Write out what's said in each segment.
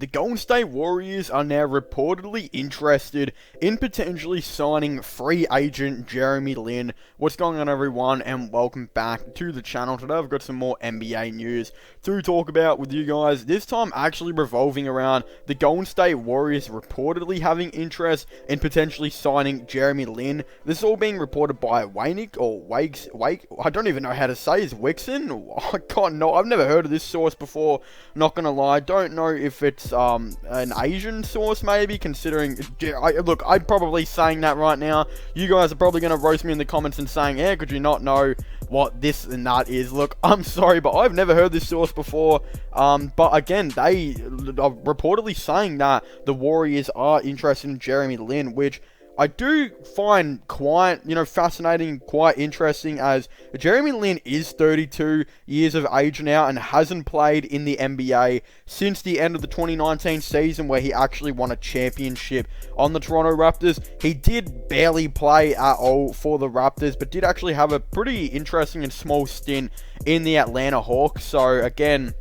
The Golden State Warriors are now reportedly interested in potentially signing free agent Jeremy Lin. What's going on, everyone, and welcome back to the channel. Today I've got some more NBA news to talk about with you guys, this time actually revolving around the Golden State Warriors reportedly having interest in potentially signing Jeremy Lin. This is all being reported by Waynick, or Wake, I don't even know how to say, is Wixon? I can't know, I've never heard of this source before, not gonna lie. Don't know if it's an Asian source, maybe, considering, look, I'm probably saying that right now. You guys are probably going to roast me in the comments and saying, yeah, could you not know what this and that is? Look, I'm sorry, but I've never heard this source before, but again, they are reportedly saying that the Warriors are interested in Jeremy Lin, which I do find quite, fascinating, quite interesting, as Jeremy Lin is 32 years of age now and hasn't played in the NBA since the end of the 2019 season, where he actually won a championship on the Toronto Raptors. He did barely play at all for the Raptors, but did actually have a pretty interesting and small stint in the Atlanta Hawks. So again,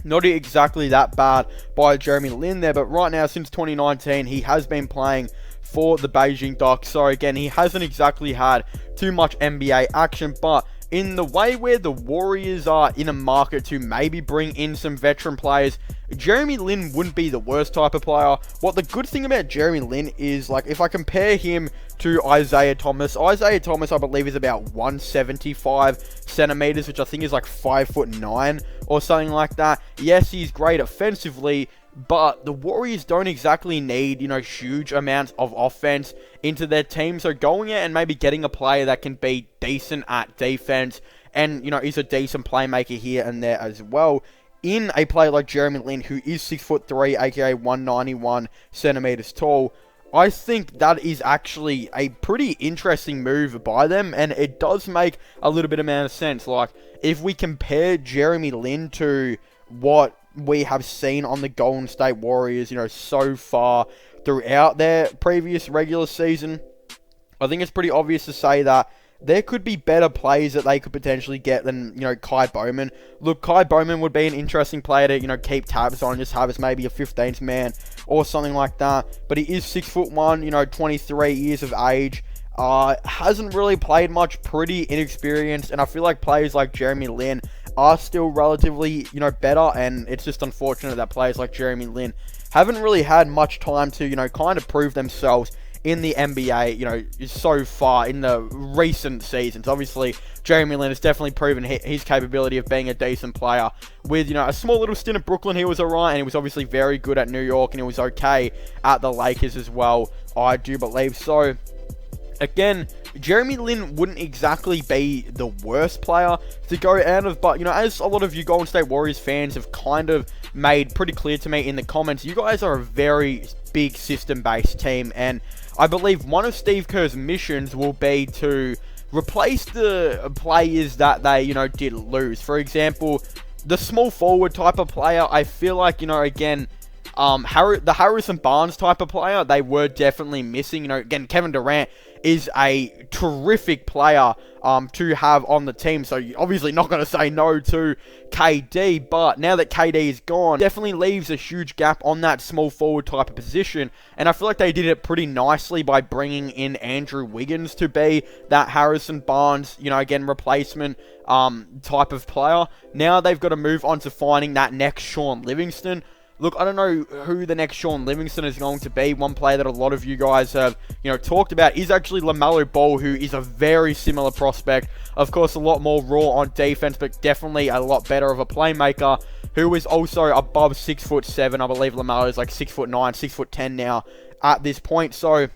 not exactly that bad by Jeremy Lin there, but right now, since 2019, he has been playing for the Beijing Ducks. So again, he hasn't exactly had too much NBA action, but in the way where the Warriors are in a market to maybe bring in some veteran players, Jeremy Lin wouldn't be the worst type of player. What the good thing about Jeremy Lin is, like, if I compare him to Isaiah Thomas, I believe is about 175 centimeters, which I think is like 5'9" or something like that. Yes, he's great offensively, but the Warriors don't exactly need, huge amounts of offense into their team. So going out and maybe getting a player that can be decent at defense and, is a decent playmaker here and there as well, in a player like Jeremy Lin, who is 6'3", aka 191 centimeters tall, I think that is actually a pretty interesting move by them, and it does make a little bit of sense. Like, if we compare Jeremy Lin to what we have seen on the Golden State Warriors, so far throughout their previous regular season, I think it's pretty obvious to say that there could be better players that they could potentially get than, Kai Bowman. Look, Kai Bowman would be an interesting player to, keep tabs on, just have as maybe a 15th man or something like that. But he is 6'1", 23 years of age. Hasn't really played much, pretty inexperienced, and I feel like players like Jeremy Lin are still relatively, better, and it's just unfortunate that players like Jeremy Lin haven't really had much time to, kind of prove themselves in the NBA, so far in the recent seasons. Obviously, Jeremy Lin has definitely proven his capability of being a decent player. With, a small little stint at Brooklyn, he was alright, and he was obviously very good at New York, and he was okay at the Lakers as well, I do believe. So again, Jeremy Lin wouldn't exactly be the worst player to go out of, but, as a lot of you Golden State Warriors fans have kind of made pretty clear to me in the comments, you guys are a very big system-based team, and I believe one of Steve Kerr's missions will be to replace the players that they, did lose. For example, the small forward type of player, I feel like, again, the Harrison Barnes type of player, they were definitely missing. Again, Kevin Durant is a terrific player to have on the team, so you're obviously not going to say no to KD, but now that KD is gone, definitely leaves a huge gap on that small forward type of position, and I feel like they did it pretty nicely by bringing in Andrew Wiggins to be that Harrison Barnes, again, replacement type of player. Now they've got to move on to finding that next Sean Livingston. Look, I don't know who the next Sean Livingston is going to be. One player that a lot of you guys have, talked about is actually LaMelo Ball, who is a very similar prospect. Of course, a lot more raw on defense, but definitely a lot better of a playmaker, who is also above 6'7". I believe LaMelo is like 6'9", 6'10" now at this point. So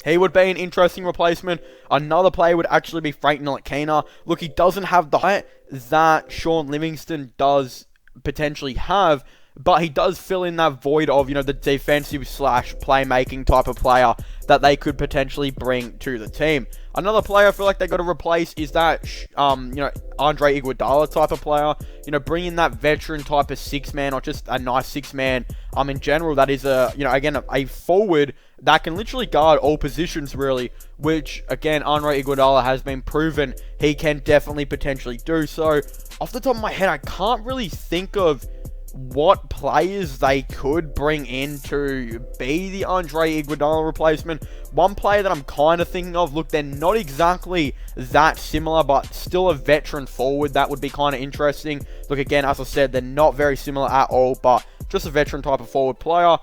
he would be an interesting replacement. Another player would actually be Frank Ntilikina. Look, he doesn't have the height that Sean Livingston does potentially have, but he does fill in that void of, the defensive / playmaking type of player that they could potentially bring to the team. Another player I feel like they got to replace is that, Andre Iguodala type of player. Bring in that veteran type of six-man, or just a nice six-man, in general, that is a forward that can literally guard all positions, really, which, again, Andre Iguodala has been proven he can definitely potentially do. So, off the top of my head, I can't really think of what players they could bring in to be the Andre Iguodala replacement. One player that I'm kind of thinking of, look, they're not exactly that similar, but still a veteran forward. That would be kind of interesting. Look, again, as I said, they're not very similar at all, but just a veteran type of forward player.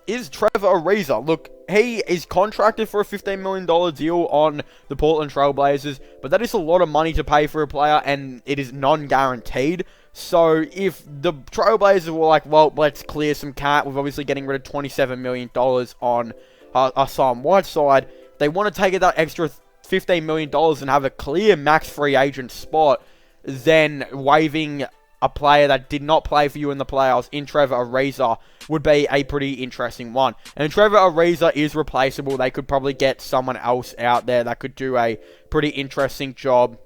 Is Trevor Ariza. Look, he is contracted for a $15 million deal on the Portland Trail Blazers, but that is a lot of money to pay for a player, and it is non-guaranteed. So if the Trailblazers were like, well, let's clear some cap, we're obviously getting rid of $27 million on Hassan Whiteside, they want to take that extra $15 million and have a clear max free agent spot, then waiving a player that did not play for you in the playoffs in Trevor Ariza would be a pretty interesting one. And Trevor Ariza is replaceable. They could probably get someone else out there that could do a pretty interesting job,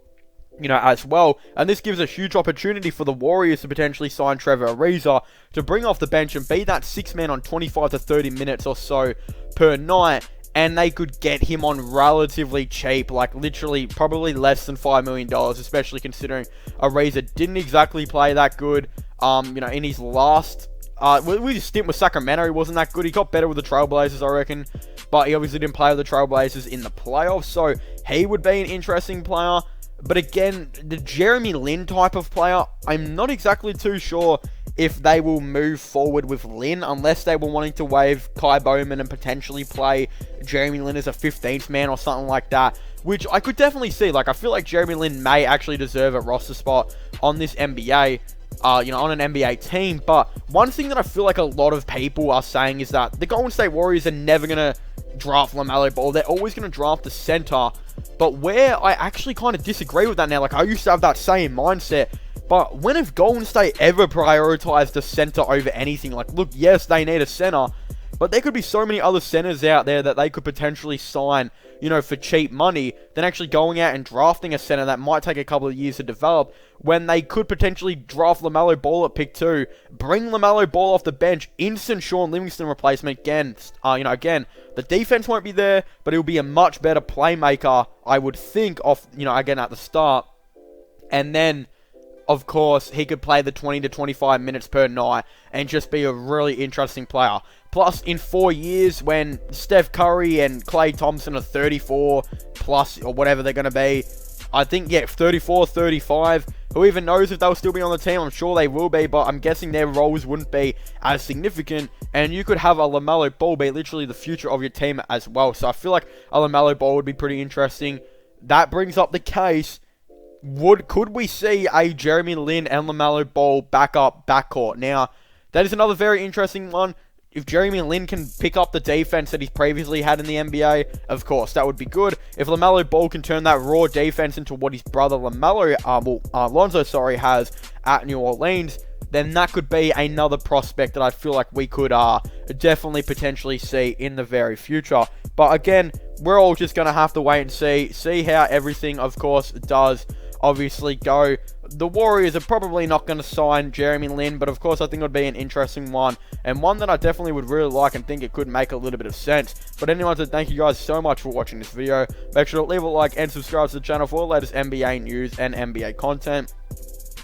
you know, as well. And this gives a huge opportunity for the Warriors to potentially sign Trevor Ariza to bring off the bench and be that sixth man on 25 to 30 minutes or so per night. And they could get him on relatively cheap, like literally probably less than $5 million, especially considering Ariza didn't exactly play that good. You know, in his last, with his stint with Sacramento, he wasn't that good. He got better with the Trailblazers, I reckon. But he obviously didn't play with the Trailblazers in the playoffs, so he would be an interesting player. But again, the Jeremy Lin type of player, I'm not exactly too sure if they will move forward with Lin, unless they were wanting to waive Kai Bowman and potentially play Jeremy Lin as a 15th man or something like that, which I could definitely see. Like, I feel like Jeremy Lin may actually deserve a roster spot on this NBA, you know, on an NBA team. But one thing that I feel like a lot of people are saying is that the Golden State Warriors are never going to draft LaMelo Ball. They're always going to draft the center. But where I actually kind of disagree with that now, like I used to have that same mindset, but when have Golden State ever prioritized the center over anything? Like, look, yes, they need a center, but there could be so many other centers out there that they could potentially sign, you know, for cheap money than actually going out and drafting a center that might take a couple of years to develop, when they could potentially draft LaMelo Ball at pick 2, bring LaMelo Ball off the bench, instant Sean Livingston replacement again. You know, again, the defense won't be there, but he'll be a much better playmaker, I would think, off, you know, again at the start. And then, of course, he could play the 20 to 25 minutes per night and just be a really interesting player. Plus, in 4 years, when Steph Curry and Klay Thompson are 34 plus, or whatever they're going to be, I think, yeah, 34, 35, who even knows if they'll still be on the team? I'm sure they will be, but I'm guessing their roles wouldn't be as significant, and you could have a LaMelo Ball be literally the future of your team as well. So I feel like a LaMelo Ball would be pretty interesting. That brings up the case, could we see a Jeremy Lin and LaMelo Ball backcourt? Now, that is another very interesting one. If Jeremy Lin can pick up the defense that he's previously had in the NBA, of course, that would be good. If LaMelo Ball can turn that raw defense into what his brother Lonzo has at New Orleans, then that could be another prospect that I feel like we could definitely potentially see in the very future. But again, we're all just going to have to wait and see how everything, of course, does obviously go. The Warriors are probably not going to sign Jeremy Lin, but of course I think it would be an interesting one, and one that I definitely would really like and think it could make a little bit of sense. But anyway, so thank you guys so much for watching this video. Make sure to leave a like and subscribe to the channel for the latest NBA news and NBA content.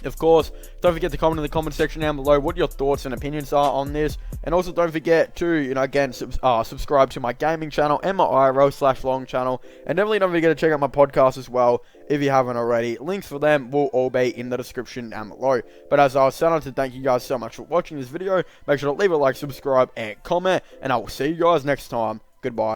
Of course, don't forget to comment in the comment section down below what your thoughts and opinions are on this. And also don't forget to, you know, again, subscribe to my gaming channel and my IRL/long channel. And definitely don't forget to check out my podcast as well if you haven't already. Links for them will all be in the description down below. But as I was saying, to thank you guys so much for watching this video. Make sure to leave a like, subscribe, and comment. And I will see you guys next time. Goodbye.